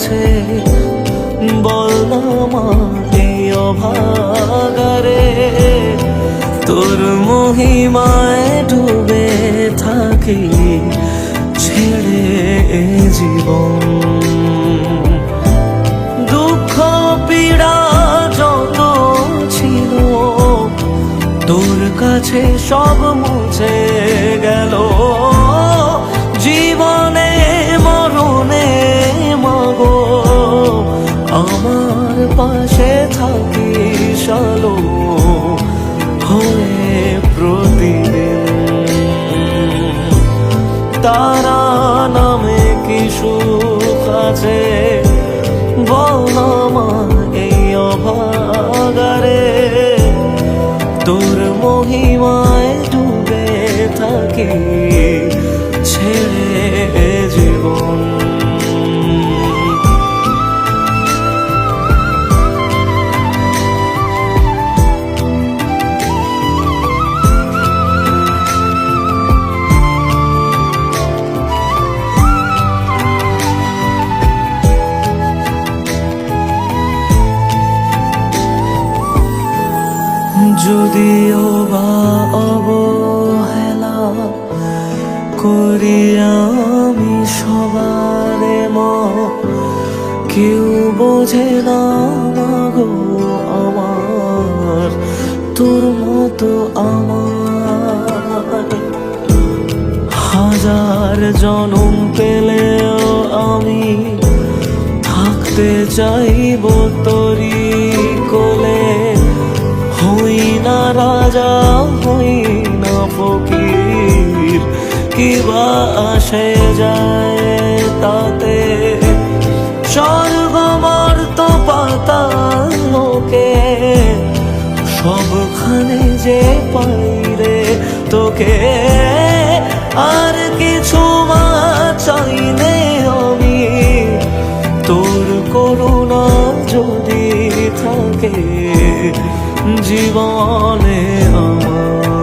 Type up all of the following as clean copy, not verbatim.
আছে বল না মা এই অভাগারে, তোর মহিমায় ডুবে থাকি ছেড়ে জীবন। দুঃখ পীড়া যত ছিল তোর কাছে সব মুছে গেল, জীবনে মরণে মাগো আমার পাশে থাকিস আলো হয়ে প্রতিদিন। তারা নামে কি সুখ আছে বল না মা এই অভাগারে, তোর মহিমায় ডুবে থাকি ছেড়ে জীবন। যদিও বা অবহেলা করি আমি সবারে মা, কেউ বোঝে না গো আমার তোর মতো আমার। হাজার জনম পেলেও আমি থাকতে চাইব তোরি কোলে, হই না রাজা হই না ফকির, কিবা আসে যায় তাতে। স্বর্গ মর্ত পাতাল লোকে সবখানে যে পাইরে তোকে, আর কিছু মা চাইলে আমি তোর করুণা যদি থাকে জীবনে আমার।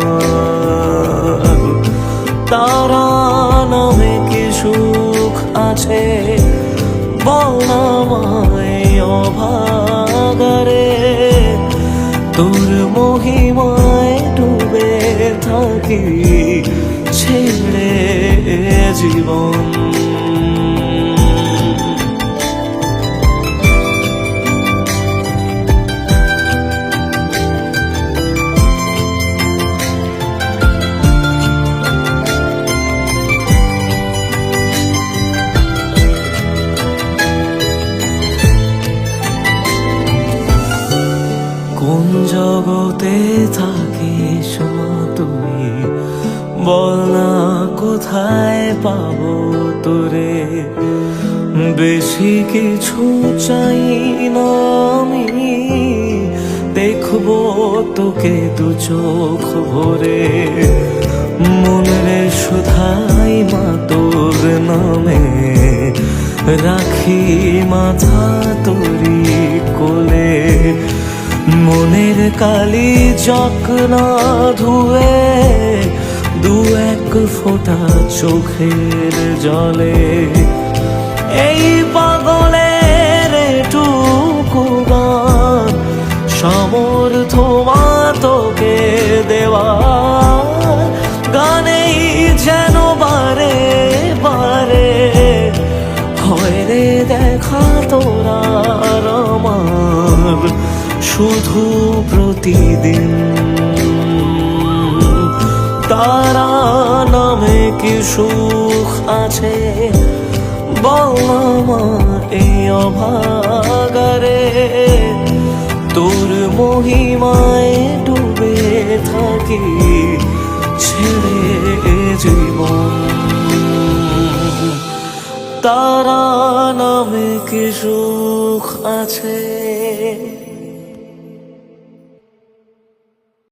তারা নামে কি সুখ আছে বল না মা এই অভাগারে, তোর মহিমায় ডুবে থাকি ছেড়ে জীবন। কোন জগতে থাকিস মা তুই বল না, কোথায় পাবো তোরে। বেশি কিছু চাই না আমি, দেখবো তোকে দু চোখ ভরে। মনে শুধাই মা তোর নামে, রাখি মাথা তোরি কোলে। মনের কালি জক না ধুয়ে দু এক ফোঁটা চোখের জলে, এই পাগলের টুকু গান সমর্থ মা তোকে দেওয়া। গানেই যেন বারে বারে হয় রে দেখা তোরা আমার শুধু প্রতিদিন। তারা নামে কি সুখ আছে বল না মা এই অভাগারে, তোর মহিমায় ডুবে থাকি ছেড়ে জীবন। তারা নামে কি সুখ আছে।